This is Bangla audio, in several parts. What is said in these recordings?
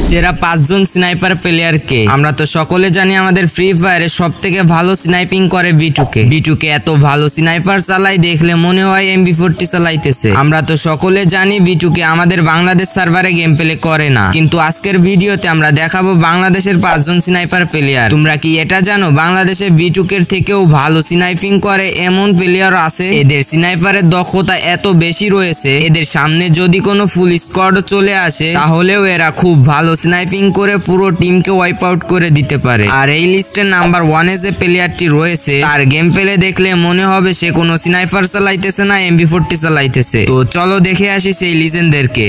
সেরা 5 জন স্নাইপার প্লেয়ারকে। আমরা তো সকলে জানি আমাদের ফ্রি ফায়ারে সবথেকে ভালো স্নাইপিং করে বিটুকে। বিটুকে এত ভালো স্নাইপার চালায় দেখলে মনে হয় MB40 চালাইতেছে। আমরা তো সকলে জানি বিটুকে আমাদের বাংলাদেশ সার্ভারে গেম প্লে করে না, কিন্তু আজকের ভিডিওতে আমরা দেখাবো বাংলাদেশের 5 জন স্নাইপার প্লেয়ার। তোমরা কি এটা জানো বাংলাদেশে বিটুকের থেকেও ভালো স্নাইপিং করে এমন প্লেয়ার আছে? এদের স্নাইপারের দক্ষতা এত বেশি রয়েছে, এদের সামনে যদি কোনো ফুল স্কোয়াড চলে আসে তাহলেও এরা খুব ভালো স্নাইপিং করে পুরো টিমকে ওয়াইপ আউট করে দিতে পারে। আর এই লিস্টে নাম্বার 1 এ যে প্লেয়ারটি রয়েছে তার গেম প্লে দেখলে মনে হবে সে কোনো স্নাইপার চালাইতেছে না MB40 চালাইতেছে। তো চলো দেখে আসি সেই লিজেন্ডদেরকে।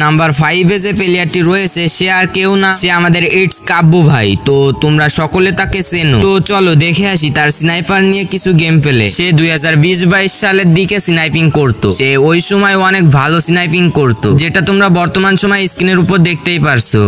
নাম্বার 5 এ যে প্লেয়ারটি রয়েছে সে আর কেউ না, সে আমাদের ইটস কাব্বু ভাই। তো তোমরা সকলে তাকে চেনো। তো চলো দেখে আসি তার স্নাইপার নিয়ে কিছু গেম প্লে। সে 2020-22 সালের দিকে স্নাইপিং করত। সে ওই সময় অনেক ভালো স্নাইপিং করত, যেটা তোমরা বর্তমান সময় স্ক্রিনের উপর দেখতেই পারছো।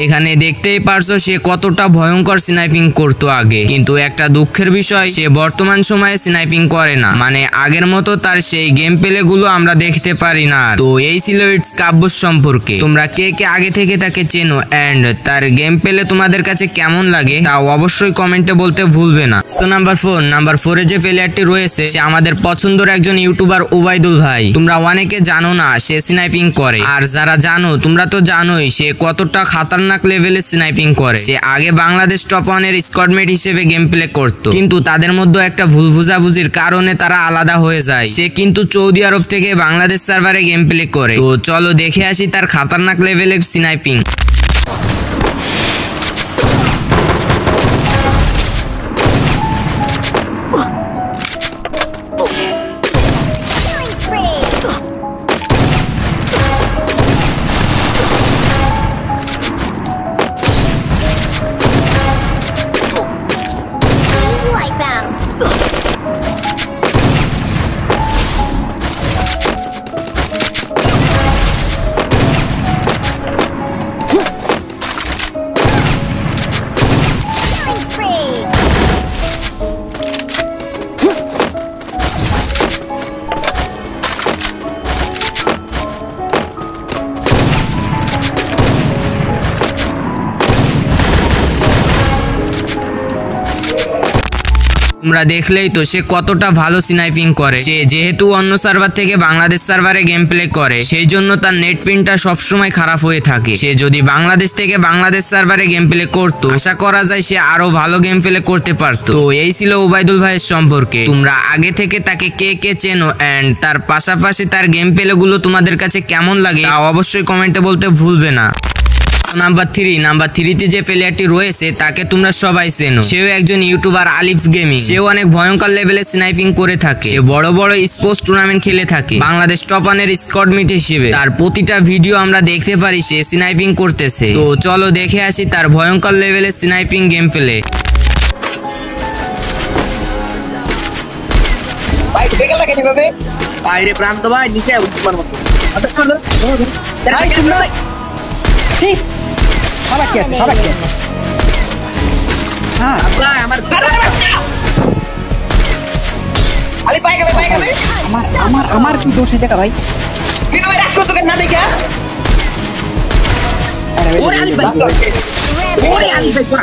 এখানে দেখতেই পারছো সে কতটা ভয়ঙ্কর স্নাইপিং করতো আগে, কিন্তু একটা দুঃখের বিষয় সে বর্তমান সময়ে স্নাইপিং করে না, মানে আগের মতো তার সেই গেম প্লে গুলো আমরা দেখতে পারি না। তো এই ছিল ইটস কাব্বুর সম্পর্কে। তোমরা কে কে আগে থেকে তাকে চেনো এন্ড তার গেম প্লে তোমাদের কাছে কেমন লাগে তা অবশ্যই কমেন্টে বলতে ভুলবে না। সো নাম্বার 4 এ যে প্লেয়ারটি রয়েছে সে আমাদের পছন্দের একজন ইউটিউবার ওবাইদুল ভাই। তোমরা অনেকে জানো না সে স্নাইপিং করে, আর যারা জানো তোমরা তো জানোই সে কতটা খতরনাক লেভেলে স্নাইপিং করে। সে আগে বাংলাদেশ টপ 1 এর স্কোয়াডমেট হিসেবে গেম প্লে করত, কিন্তু তাদের মধ্যে একটা ভুল বুঝাবুঝির কারণে তারা আলাদা হয়ে যায়। সে কিন্তু সৌদি আরব থেকে বাংলাদেশ সার্ভারে গেম প্লে করে। তো চলো দেখে আসি তার খতরনাক লেভেলের স্নাইপিং। তোমরা দেখলেই তো সে কতটা ভালো স্নাইপিং করে। সে যেহেতু অন্য সার্ভার থেকে বাংলাদেশ সার্ভারে গেম প্লে করে সেই জন্য তার নেট পিনটা সবসময় খারাপ হয়ে থাকে। সে যদি বাংলাদেশ থেকে বাংলাদেশ সার্ভারে গেম প্লে করতো আশা করা যায় সে আরো ভালো গেম প্লে করতে পারতো। তো এই ছিল ওবাইদুল ভাইয়ের সম্পর্কে। তোমরা আগে থেকে তাকে কে কে চেনো এন্ড তার পাশাপাশি তার গেম প্লে গুলো তোমাদের কাছে কেমন লাগে তা অবশ্যই কমেন্টে বলতে ভুলবে না। নাম্বার 3 তে যে প্লেয়ারটি রয়েছে তাকে তোমরা সবাই চেনো। সেও একজন ইউটিউবার আলিফ গেমিং। সেও অনেক ভয়ঙ্কর লেভেলে স্নাইপিং করে থাকে। সে বড় বড় স্পোর্টস টুর্নামেন্ট খেলে থাকে বাংলাদেশ টপ 1 এর স্কোয়াডমেট হিসেবে। তার প্রতিটা ভিডিও আমরা দেখতে পারি সে স্নাইপিং করতেছে। তো চলো দেখে আসি তার ভয়ঙ্কর লেভেলের স্নাইপিং গেম প্লে। ভাই দেখে লাগে কিভাবে বাইরে প্রান্ত ভাই নিচে উঠবার মতো ঠিক সারা কি আছে হ্যাঁ আমার আরে পাই গেবে আমার কি দোষ এটা ভাই বিনো ভাই রাখো তোকে না দেখা ওরে আলি ভাই পুরা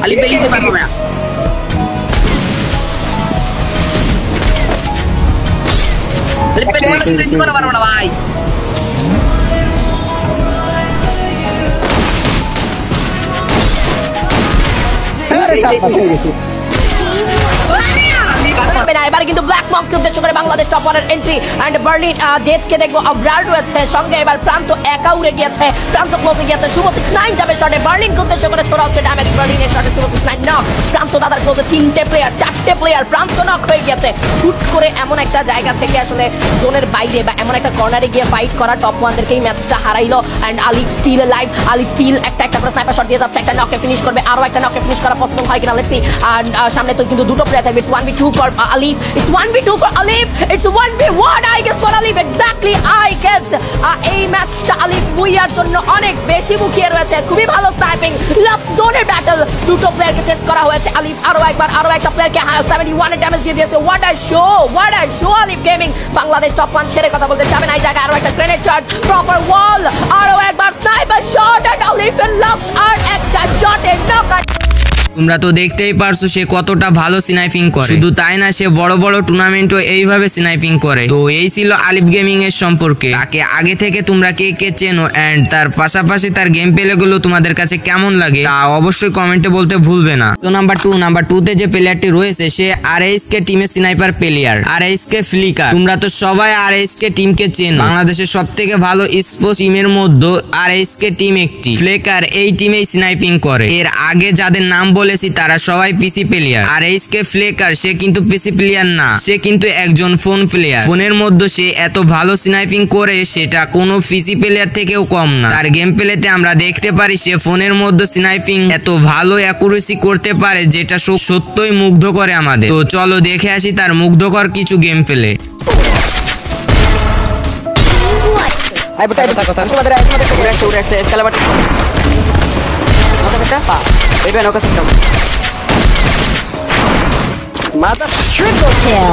আলি ভাই ইসে মারো না আলি ভাই মারো না ভাই এবার কিন্তু ব্ল্যাক মঙ্ককে উদ্দেশ্য করে বাংলাদেশ টপ ওয়ানের এন্ট্রি এন্ড বার্লিন ডেথকে দেখবো অবরার রয়েছে সঙ্গে এবার প্রান্ত একা উড়ে গিয়েছে প্রান্ত ক্লোজে গিয়েছে শুভ 69 যাবে শটে বার্লিনকে উদ্দেশ্য করে ছোড়া হচ্ছে ড্যামেজ বার্লিনের শটে শুভ 69 নক প্রান্ত দাদার ক্লোজে 3টে প্লেয়ার 4টে প্লেয়ার প্রান্ত নক হয়ে গিয়েছে হুট করে এমন একটা জায়গা থেকে আসলে জোনের বাইরে বা এমন একটা কর্নারে গিয়ে ফাইট করা টপ ওয়ানদেরকে এই ম্যাচটা হারাইলো and Alif still live Alif still একটা করে স্নাইপার শট দিয়ে যাচ্ছে একটা নকে ফিনিশ করবে আরো একটা নকে ফিনিশ করা পসিবল হয় কিনা লেটস সি আর সামনে তো কিন্তু দুটো প্লেয়ার থাকবে it's 1v2 for Alif it's 1v2 for Alif it's 1v1 I guess for Alif exactly I guess এই ম্যাচটা আলিফ বুইয়ার জন্য অনেক বেশি মুখিয়ে রয়েছে খুবই ভালো স্নাইপিং লাস্ট জোনের ব্যাটল দুটো প্লেয়ারকে চেস করা হয়েছে আলিফ আরো একটা প্লেয়ারকে 71 এর ড্যামেজ দিয়ে দিয়েছে what a show Alif gaming Bangladesh top one ছেড়ে কথা বলতে যাবে না এই জায়গায় আরো একটা গ্রেনেড চার্জ প্রপার ওয়াল আরো একবার sniper shot and Alif lock আর একটা শটে নক তোমরা তো দেখতেই পারছো সে কতটা ভালো স্নাইপিং করে শুধু তাই না সে বড় বড় টুর্নামেন্টও এইভাবে স্নাইপিং করে তো এই ছিল আলিফ গেমিং এর সম্পর্কে তাকে আগে থেকে তোমরা কে চেনো এন্ড তার পাশাপাশি তার গেম প্লে গুলো তোমাদের কাছে কেমন লাগে তা অবশ্যই কমেন্টে বলতে ভুলবে না তো নাম্বার 2 তে যে প্লেয়ারটি রয়েছে সে আরএসকে টিমের স্নাইপার প্লেয়ার আরএসকে ফ্লিকার তোমরা তো সবাই আরএসকে টিমকে চেনো বাংলাদেশের সবথেকে ভালো স্পোর্টস টিমের মধ্যে আরএসকে টিম একটি ফ্লিকার এই টিমেই স্নাইপিং করে এর আগে যাদের নাম বলেছি তারা সবাই পিসি প্লেয়ার আর এইসকে ফ্লেকার সে কিন্তু পিসি প্লেয়ার না সে কিন্তু একজন ফোন প্লেয়ার ফোনের মধ্যে সে এত ভালো স্নাইপিং করে সেটা কোনো পিসি প্লেয়ার থেকেও কম না তার গেম প্লেতে আমরা দেখতে পারি সে ফোনের মধ্যে স্নাইপিং এত ভালো অ্যাকুরেসি করতে পারে যেটা সত্যই মুগ্ধ করে আমাদের তো চলো দেখে আসি তার মুগ্ধকর কিছু গেম প্লে Triple kill.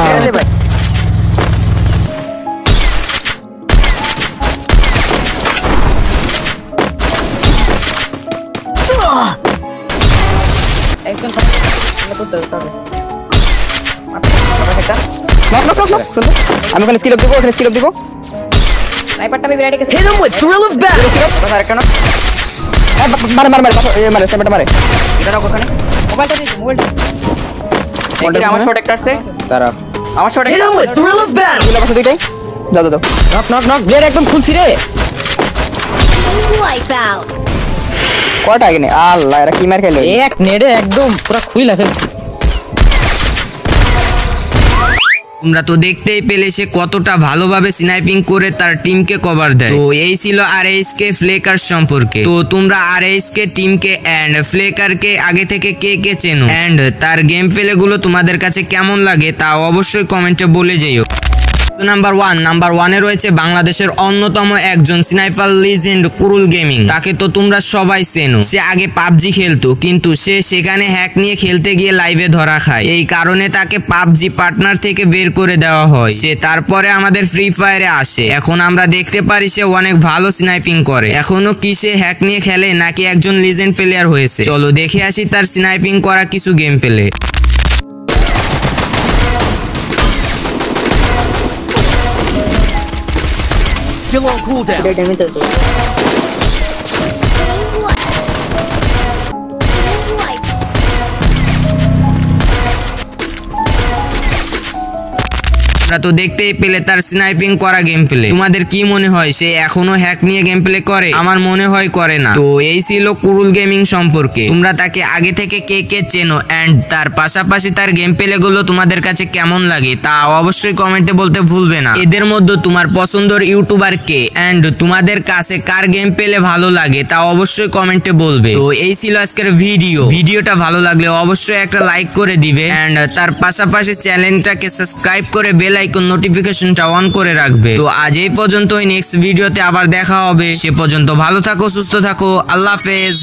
আমি ওখানে স্কিল অফ দিব স্নাইপারটা আমি ready Hit him with thrill of battle. আরেকটা না মারে স্নাইপারটা মারে এটা রাখো ওখানে মোবাইলটা দিই মোবাইলটা আমার শট একটা আছে দাঁড়া আমার শট Hit একটা him with thrill of battle. গুলো আছে দুইটাই যাও নক ব্লেড একদম খুলছি রে Wipe out. কয়টা আগে নে আল্লাহ এরা কি মার খেলো এক নেড়ে একদম পুরো খুইলা ফেলছি তোমরা তো দেখতেই পেলে সে কতটা ভালোভাবে স্নাইপিং করে তার টিমকে কভার দেয় তো এই ছিল আরএসকে ফ্লেকার সম্পর্কে তো তোমরা আরএসকে টিমকে এন্ড ফ্লেকারকে আগে থেকে কে চেনো এন্ড তার গেম প্লে গুলো তোমাদের কাছে কেমন লাগে তা অবশ্যই কমেন্টে বলে যেও নাম্বার 1 এ রয়েছে বাংলাদেশের অন্যতম একজন স্নাইপার লিজেন্ড কুরুল গেমিং তাকে তো তোমরা সবাই চেনো সে আগে পাবজি খেলতো কিন্তু সে সেখানে হ্যাক নিয়ে খেলতে গিয়ে লাইভে ধরা খায় এই কারণে তাকে পাবজি পার্টনার থেকে বের করে দেওয়া হয় সে তারপরে আমাদের ফ্রি ফায়ারে আসে এখন আমরা দেখতে পারি সে অনেক ভালো স্নাইপিং করে এখনো কি সে হ্যাক নিয়ে খেলে নাকি একজন লিজেন্ড প্লেয়ার হয়েছে চলো দেখে আসি তার স্নাইপিং করা কিছু game play Still on cooldown. Damage আছে তোমরা তো দেখতেই পেলে তার স্নাইপিং করা গেম প্লে তোমাদের কি মনে হয় সে এখনো হ্যাক নিয়ে গেম প্লে করে আমার মনে হয় করে না তো এই ছিল কুরুল গেমিং সম্পর্কে তোমরা তাকে আগে থেকে কে চেনো এন্ড তার পাশাপাশি তার গেম প্লে গুলো তোমাদের কাছে কেমন লাগে তা অবশ্যই কমেন্টে বলতে ভুলবে না এদের মধ্যে তোমার পছন্দের ইউটিউবার কে এন্ড তোমাদের কাছে কার গেম প্লে ভালো লাগে তা অবশ্যই কমেন্টে বলবে তো এই ছিল আজকের ভিডিওটা ভালো লাগলে অবশ্যই একটা লাইক করে দিবে এন্ড তার পাশাপাশি চ্যানেলটাকে সাবস্ক্রাইব করে বেল আইকন নোটিফিকেশনটা অন করে রাখবে তো আজ এই পর্যন্তই নেক্সট ভিডিওতে আবার দেখা হবে সে পর্যন্ত ভালো থাকো সুস্থ থাকো আল্লাহ হাফেজ।